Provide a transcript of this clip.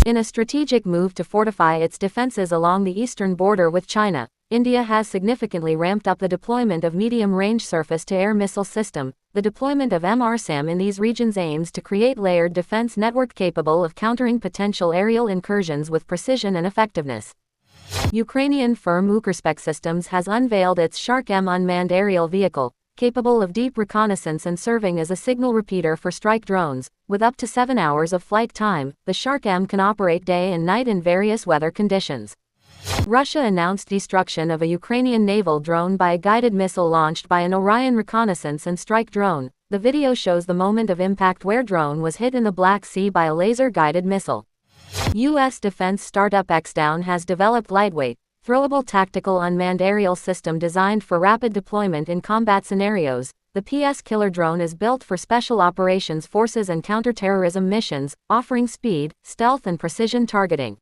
In a strategic move to fortify its defenses along the eastern border with China, India has significantly ramped up the deployment of medium-range surface-to-air missile system. The deployment of MRSAM in these regions aims to create layered defense network capable of countering potential aerial incursions with precision and effectiveness. Ukrainian firm Ukrspecs Systems has unveiled its Shark-M unmanned aerial vehicle, capable of deep reconnaissance and serving as a signal repeater for strike drones. With up to 7 hours of flight time, the Shark-M can operate day and night in various weather conditions. Russia announced destruction of a Ukrainian naval drone by a guided missile launched by an Orion reconnaissance and strike drone. The video shows the moment of impact where drone was hit in the Black Sea by a laser-guided missile. U.S. defense startup Xdown has developed lightweight, throwable tactical unmanned aerial system designed for rapid deployment in combat scenarios. The PS Killer drone is built for special operations forces and counterterrorism missions, offering speed, stealth and precision targeting.